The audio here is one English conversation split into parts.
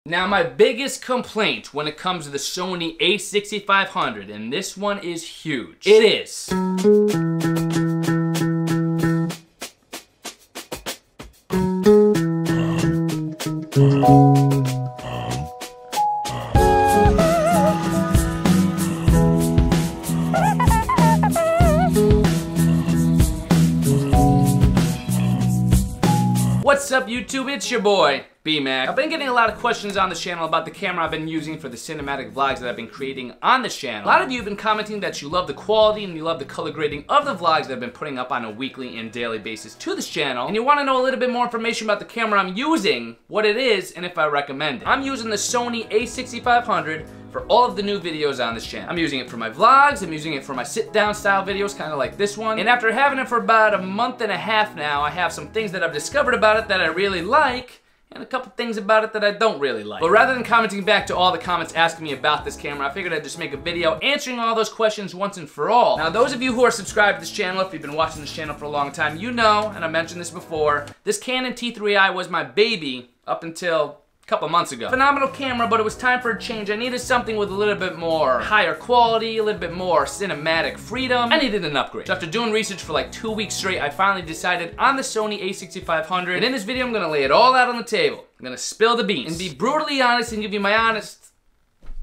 Now my biggest complaint when it comes to the Sony a6500, and this one is huge, it is What's up YouTube, it's your boy, BMAC. I've been getting a lot of questions on this channel about the camera I've been using for the cinematic vlogs that I've been creating on this channel. A lot of you have been commenting that you love the quality and you love the color grading of the vlogs that I've been putting up on a weekly and daily basis to this channel. And you want to know a little bit more information about the camera I'm using, what it is, and if I recommend it. I'm using the Sony a6500 for all of the new videos on this channel. I'm using it for my vlogs, I'm using it for my sit-down style videos, kind of like this one. And after having it for about a month and a half now, I have some things that I've discovered about it that I really like, and a couple things about it that I don't really like. But rather than commenting back to all the comments asking me about this camera, I figured I'd just make a video answering all those questions once and for all. Now those of you who are subscribed to this channel, if you've been watching this channel for a long time, you know, and I mentioned this before, this Canon T3i was my baby up until couple months ago. Phenomenal camera, but it was time for a change. I needed something with a little bit more higher quality, a little bit more cinematic freedom. I needed an upgrade. So after doing research for like 2 weeks straight, I finally decided on the Sony a6500. And in this video, I'm gonna lay it all out on the table. I'm gonna spill the beans and be brutally honest and give you my honest,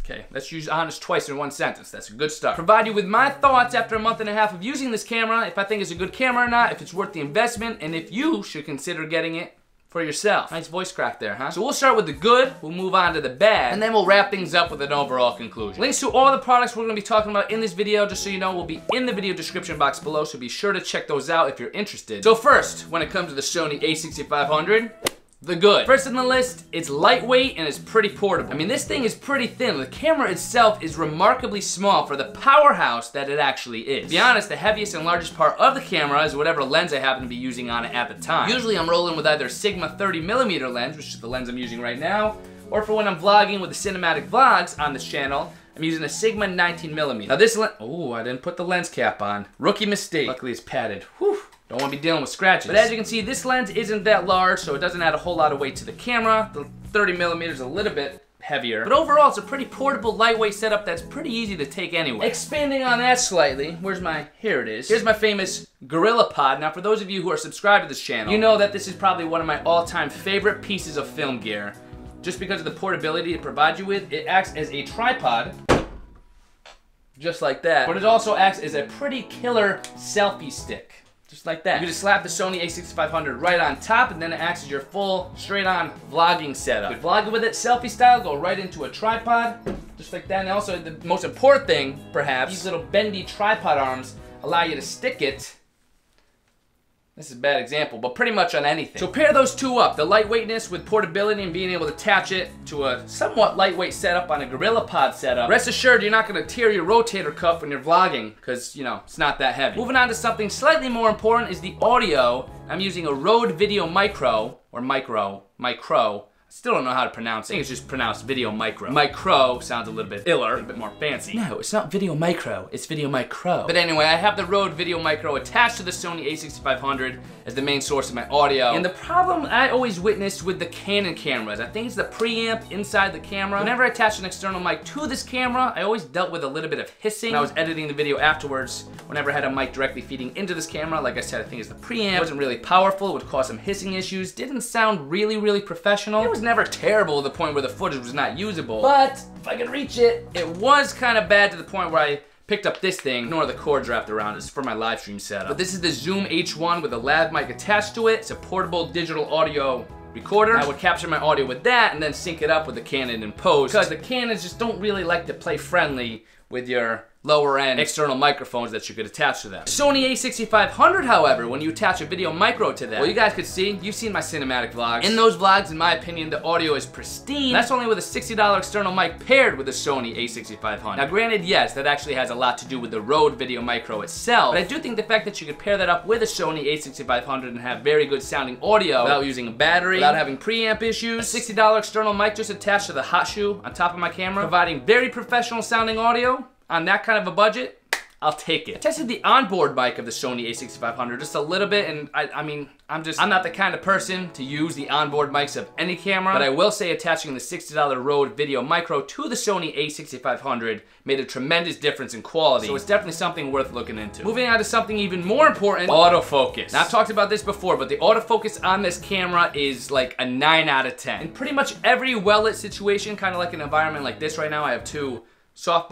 okay, let's use honest twice in one sentence. That's a good start. Provide you with my thoughts after a month and a half of using this camera, if I think it's a good camera or not, if it's worth the investment, and if you should consider getting it for yourself. Nice voice crack there, huh? So we'll start with the good, we'll move on to the bad, and then we'll wrap things up with an overall conclusion. Links to all the products we're gonna be talking about in this video, just so you know, will be in the video description box below, so be sure to check those out if you're interested. So first, when it comes to the Sony a6500, the good. First on the list, it's lightweight and it's pretty portable. I mean, this thing is pretty thin. The camera itself is remarkably small for the powerhouse that it actually is. To be honest, the heaviest and largest part of the camera is whatever lens I happen to be using on it at the time. Usually I'm rolling with either Sigma 30mm lens, which is the lens I'm using right now, or for when I'm vlogging with the cinematic vlogs on this channel, I'm using a Sigma 19mm. Now this lens, oh, I didn't put the lens cap on. Rookie mistake. Luckily it's padded. Whew. Don't want to be dealing with scratches. But as you can see, this lens isn't that large, so it doesn't add a whole lot of weight to the camera. The 30mm is a little bit heavier. But overall, it's a pretty portable, lightweight setup that's pretty easy to take anyway. Expanding on that slightly, here it is. Here's my famous Gorilla Pod. Now for those of you who are subscribed to this channel, you know that this is probably one of my all-time favorite pieces of film gear. Just because of the portability it provides you with, it acts as a tripod, just like that. But it also acts as a pretty killer selfie stick. Just like that. You can just slap the Sony a6500 right on top, and then it acts as your full, straight-on vlogging setup. You can vlog with it selfie style, go right into a tripod, just like that. And also, the most important thing, perhaps, these little bendy tripod arms allow you to stick it. This is a bad example, but pretty much on anything. So pair those two up, the lightweightness with portability and being able to attach it to a somewhat lightweight setup on a Gorilla Pod setup. Rest assured you're not gonna tear your rotator cuff when you're vlogging, because, you know, it's not that heavy. Moving on to something slightly more important is the audio. I'm using a Rode Video Micro, or Micro. I still don't know how to pronounce it. I think it's just pronounced Video Micro. Micro sounds a little bit iller, a little bit more fancy. No, it's not Video Micro, it's Video Micro. But anyway, I have the Rode Video Micro attached to the Sony a6500 as the main source of my audio. And the problem I always witnessed with the Canon cameras, I think it's the preamp inside the camera. Whenever I attached an external mic to this camera, I always dealt with a little bit of hissing. When I was editing the video afterwards, whenever I had a mic directly feeding into this camera, like I said, I think it's the preamp. It wasn't really powerful, it would cause some hissing issues. Didn't sound really, really professional. It was never terrible to the point where the footage was not usable, but if I could reach it, it was kind of bad to the point where I picked up this thing. Ignore the cords wrapped around it. It's for my live stream setup. But this is the Zoom H1 with a lav mic attached to it. It's a portable digital audio recorder. I would capture my audio with that and then sync it up with the Canon in post, because the Canons just don't really like to play friendly with your lower end external microphones that you could attach to them. Sony a6500, however, when you attach a Video Micro to that, well, you guys could see, you've seen my cinematic vlogs. In those vlogs, in my opinion, the audio is pristine. That's only with a $60 external mic paired with the Sony a6500. Now granted, yes, that actually has a lot to do with the Rode Video Micro itself, but I do think the fact that you could pair that up with a Sony a6500 and have very good sounding audio without using a battery, without having preamp issues, a $60 external mic just attached to the hot shoe on top of my camera, providing very professional sounding audio, on that kind of a budget, I'll take it. I tested the onboard mic of the Sony a6500 just a little bit, and I mean, I'm not the kind of person to use the onboard mics of any camera, but I will say attaching the $60 Rode Video Micro to the Sony a6500 made a tremendous difference in quality, so it's definitely something worth looking into. Moving on to something even more important, autofocus. Now, I've talked about this before, but the autofocus on this camera is like a 9 out of 10. In pretty much every well-lit situation, kind of like an environment like this right now, I have two soft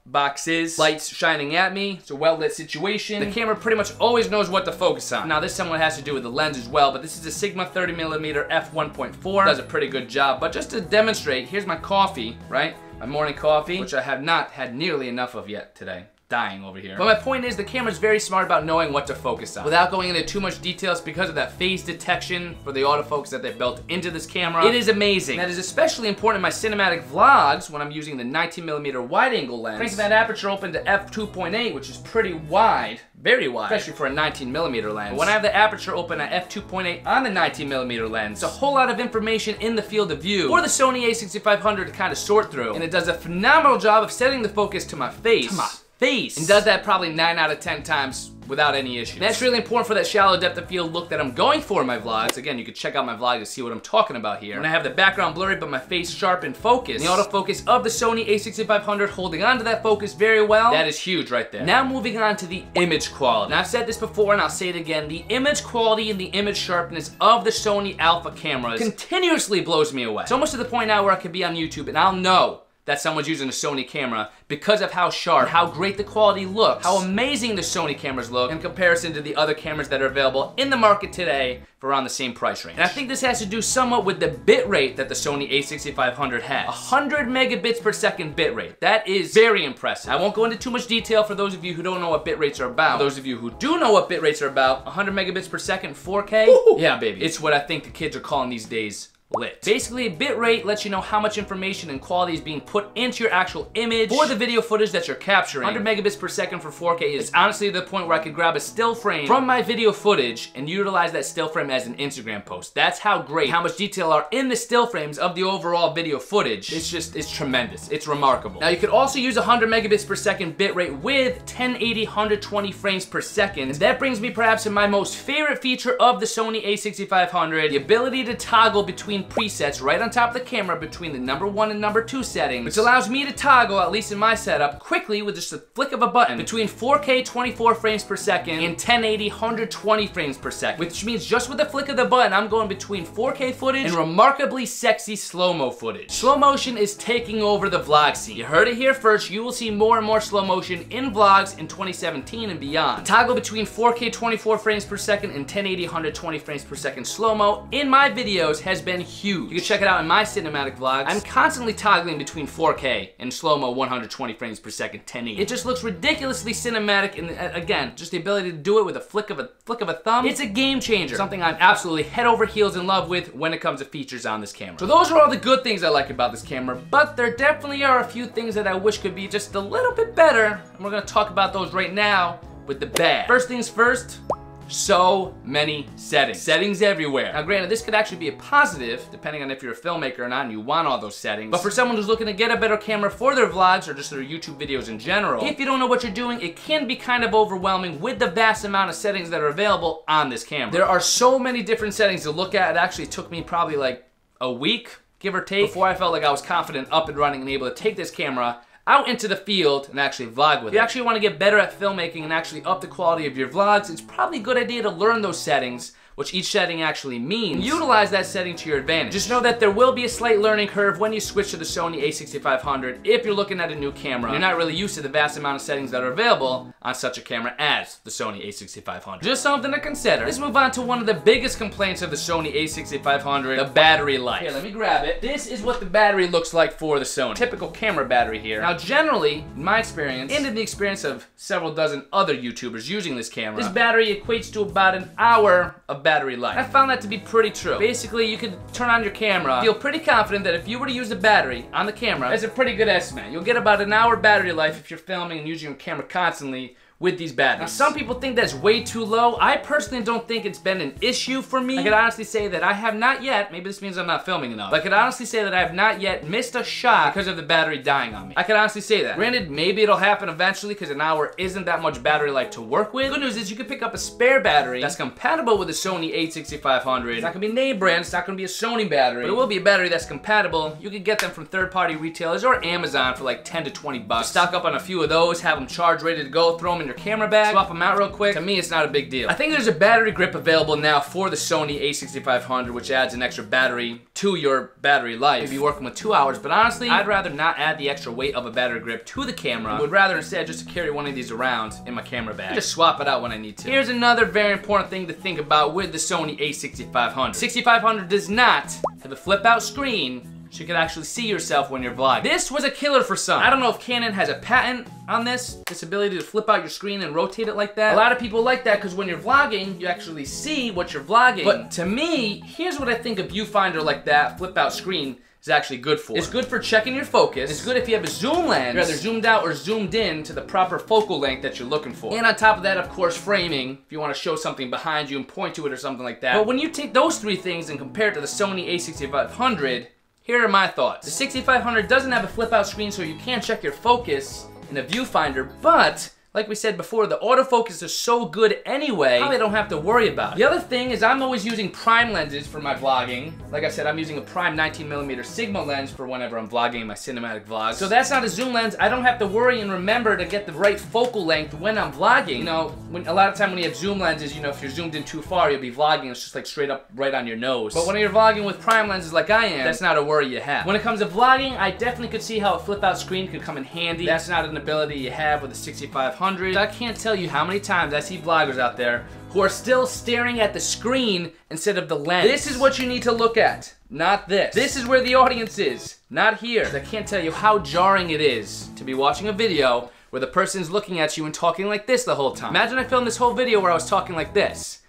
boxes, lights shining at me. It's a well-lit situation. The camera pretty much always knows what to focus on. Now, this somewhat has to do with the lens as well, but this is a Sigma 30mm f1.4. Does a pretty good job, but just to demonstrate, here's my coffee, right? My morning coffee, which I have not had nearly enough of yet today. Dying over here. But my point is, the camera's very smart about knowing what to focus on. Without going into too much details, because of that phase detection for the autofocus that they built into this camera, it is amazing. That is especially important in my cinematic vlogs when I'm using the 19mm wide-angle lens. Cranking that aperture open to f2.8, which is pretty wide, very wide, especially for a 19mm lens. But when I have the aperture open at f2.8 on the 19mm lens, it's a whole lot of information in the field of view for the Sony a6500 to kind of sort through, and it does a phenomenal job of setting the focus to my face. And does that probably 9 out of 10 times without any issues. And that's really important for that shallow depth of field look that I'm going for in my vlogs. Again, you can check out my vlog to see what I'm talking about here. When I have the background blurry but my face sharp and focused, the autofocus of the Sony a6500 holding on to that focus very well, that is huge right there. Now moving on to the image quality. Now I've said this before and I'll say it again, the image quality and the image sharpness of the Sony Alpha cameras continuously blows me away. It's almost to the point now where I could be on YouTube and I'll know that someone's using a Sony camera because of how sharp, how great the quality looks, how amazing the Sony cameras look in comparison to the other cameras that are available in the market today for around the same price range. And I think this has to do somewhat with the bit rate that the Sony a6500 has. 100 megabits per second bit rate. That is very impressive. I won't go into too much detail for those of you who don't know what bit rates are about. For those of you who do know what bit rates are about, 100 megabits per second 4K? Ooh. Yeah, baby. It's what I think the kids are calling these days lit. Basically, bitrate lets you know how much information and quality is being put into your actual image for the video footage that you're capturing. 100 megabits per second for 4K is honestly the point where I could grab a still frame from my video footage and utilize that still frame as an Instagram post. That's how great, how much detail are in the still frames of the overall video footage. It's tremendous. It's remarkable. Now, you could also use 100 megabits per second bitrate with 1080 120 frames per second. And that brings me perhaps to my most favorite feature of the Sony a6500, the ability to toggle between presets right on top of the camera between the number 1 and number 2 settings, which allows me to toggle, at least in my setup, quickly with just a flick of a button between 4K 24 frames per second and 1080 120 frames per second, which means just with a flick of the button, I'm going between 4K footage and remarkably sexy slow-mo footage. Slow motion is taking over the vlog scene. You heard it here first. You will see more and more slow motion in vlogs in 2017 and beyond. The toggle between 4K 24 frames per second and 1080 120 frames per second slow-mo in my videos has been huge. You can check it out in my cinematic vlogs. I'm constantly toggling between 4K and slow-mo 120 frames per second 1080. It just looks ridiculously cinematic, and again, just the ability to do it with a flick of a thumb. It's a game changer. Something I'm absolutely head over heels in love with when it comes to features on this camera. So those are all the good things I like about this camera, but there definitely are a few things that I wish could be just a little bit better, and we're gonna talk about those right now with the bad. First things first, so many settings. Settings everywhere. Now granted, this could actually be a positive, depending on if you're a filmmaker or not and you want all those settings. But for someone who's looking to get a better camera for their vlogs or just their YouTube videos in general, if you don't know what you're doing, it can be kind of overwhelming with the vast amount of settings that are available on this camera. There are so many different settings to look at. It actually took me probably like a week, give or take, before I felt like I was confident up and running and able to take this camera out into the field and actually vlog with it. If you actually want to get better at filmmaking and actually up the quality of your vlogs, it's probably a good idea to learn those settings, which each setting actually means. Utilize that setting to your advantage. Just know that there will be a slight learning curve when you switch to the Sony a6500 if you're looking at a new camera. You're not really used to the vast amount of settings that are available on such a camera as the Sony a6500. Just something to consider. Let's move on to one of the biggest complaints of the Sony a6500, the battery life. Here, let me grab it. This is what the battery looks like for the Sony. Typical camera battery here. Now generally, in my experience, and in the experience of several dozen other YouTubers using this camera, this battery equates to about an hour of battery life. I found that to be pretty true. Basically, you could turn on your camera, feel pretty confident that if you were to use a battery on the camera, that's a pretty good estimate. You'll get about an hour battery life if you're filming and using your camera constantly with these batteries. Now, some people think that's way too low. I personally don't think it's been an issue for me. I could honestly say that I have not yet, maybe this means I'm not filming enough, but I could honestly say that I have not yet missed a shot because of the battery dying on me. I could honestly say that. Granted, maybe it'll happen eventually because an hour isn't that much battery life to work with. Good news is you can pick up a spare battery that's compatible with the Sony a6500. It's not gonna be name brand, it's not gonna be a Sony battery, but it will be a battery that's compatible. You can get them from third-party retailers or Amazon for like 10 to 20 bucks. Just stock up on a few of those, have them charged, ready to go, throw them in your camera bag, swap them out real quick. To me, it's not a big deal. I think there's a battery grip available now for the Sony a6500, which adds an extra battery to your battery life. You'd be working with 2 hours, but honestly, I'd rather not add the extra weight of a battery grip to the camera. I would rather instead just to carry one of these around in my camera bag. Just swap it out when I need to. Here's another very important thing to think about with the Sony a6500. 6500 does not have a flip out screen so you can actually see yourself when you're vlogging. This was a killer for some. I don't know if Canon has a patent on this ability to flip out your screen and rotate it like that. A lot of people like that because when you're vlogging, you actually see what you're vlogging. But to me, here's what I think a viewfinder like that, flip out screen, is actually good for. It's good for checking your focus. It's good if you have a zoom lens, you're either zoomed out or zoomed in to the proper focal length that you're looking for. And on top of that, of course, framing, if you want to show something behind you and point to it or something like that. But when you take those three things and compare it to the Sony a6500, here are my thoughts. The 6500 doesn't have a flip out screen so you can't check your focus in a viewfinder, but like we said before, the autofocus is so good anyway, I don't have to worry about it. The other thing is I'm always using prime lenses for my vlogging. Like I said, I'm using a prime 19mm Sigma lens for whenever I'm vlogging my cinematic vlogs. So that's not a zoom lens. I don't have to worry and remember to get the right focal length when I'm vlogging. You know, a lot of time when you have zoom lenses, you know, if you're zoomed in too far, you'll be vlogging, it's just like straight up right on your nose. But when you're vlogging with prime lenses like I am, that's not a worry you have. When it comes to vlogging, I definitely could see how a flip out screen could come in handy. That's not an ability you have with a 6500. I can't tell you how many times I see vloggers out there who are still staring at the screen instead of the lens. This is what you need to look at, not this. This is where the audience is, not here. I can't tell you how jarring it is to be watching a video where the person's looking at you and talking like this the whole time. Imagine I filmed this whole video where I was talking like this.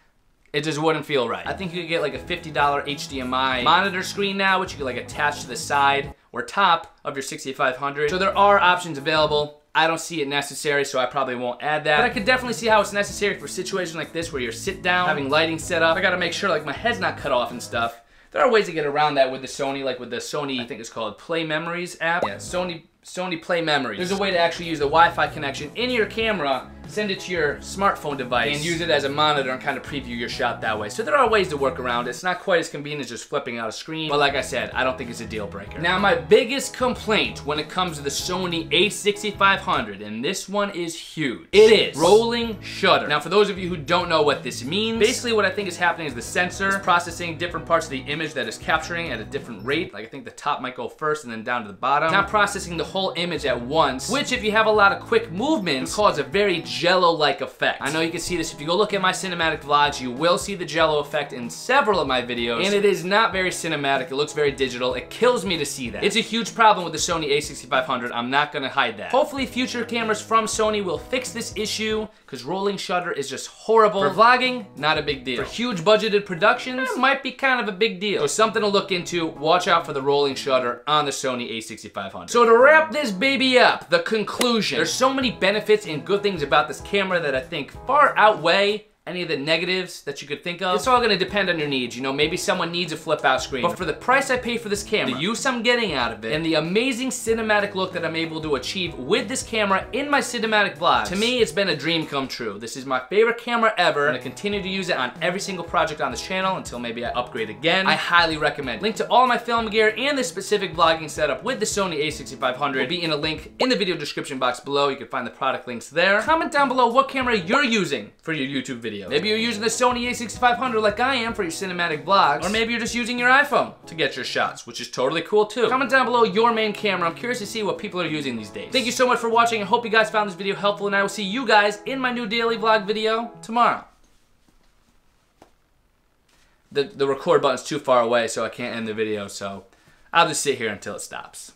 It just wouldn't feel right. I think you could get like a $50 HDMI monitor screen now, which you could like attach to the side or top of your 6500. So there are options available. I don't see it necessary, so I probably won't add that. But I could definitely see how it's necessary for situations like this where you're sit down, having lighting set up. I gotta make sure like my head's not cut off and stuff. There are ways to get around that with the Sony, like with the Sony, I think it's called Play Memories app. Yeah, Sony Play Memories. There's a way to actually use the Wi-Fi connection in your camera, send it to your smartphone device, and use it as a monitor and kind of preview your shot that way. So there are ways to work around it. It's not quite as convenient as just flipping out a screen, but like I said, I don't think it's a deal breaker. Now my biggest complaint when it comes to the Sony a6500, and this one is huge, it is rolling shutter. Now for those of you who don't know what this means, basically what I think is happening is the sensor is processing different parts of the image that is capturing at a different rate. Like I think the top might go first and then down to the bottom. It's not processing the whole image at once, which if you have a lot of quick movements, can cause a very jello-like effect. I know you can see this if you go look at my cinematic vlogs, you will see the jello effect in several of my videos, and it is not very cinematic, it looks very digital, it kills me to see that. It's a huge problem with the Sony a6500, I'm not gonna hide that. Hopefully future cameras from Sony will fix this issue, because rolling shutter is just horrible. For vlogging, not a big deal. For huge budgeted productions, it might be kind of a big deal. So something to look into, watch out for the rolling shutter on the Sony a6500. So to wrap this baby up, the conclusion. There's so many benefits and good things about this camera that I think far outweigh any of the negatives that you could think of. It's all gonna depend on your needs. You know, maybe someone needs a flip out screen. But for the price I pay for this camera, the use I'm getting out of it, and the amazing cinematic look that I'm able to achieve with this camera in my cinematic vlogs, to me, it's been a dream come true. This is my favorite camera ever. I'm gonna continue to use it on every single project on this channel until maybe I upgrade again. I highly recommend. Link to all my film gear and this specific vlogging setup with the Sony a6500 will be in a link in the video description box below. You can find the product links there. Comment down below what camera you're using for your YouTube videos. Maybe you're using the Sony a6500 like I am for your cinematic vlogs, or maybe you're just using your iPhone to get your shots, which is totally cool too. Comment down below your main camera. I'm curious to see what people are using these days. Thank you so much for watching. I hope you guys found this video helpful, and I will see you guys in my new daily vlog video tomorrow. The record button's too far away, so I can't end the video, so I'll just sit here until it stops.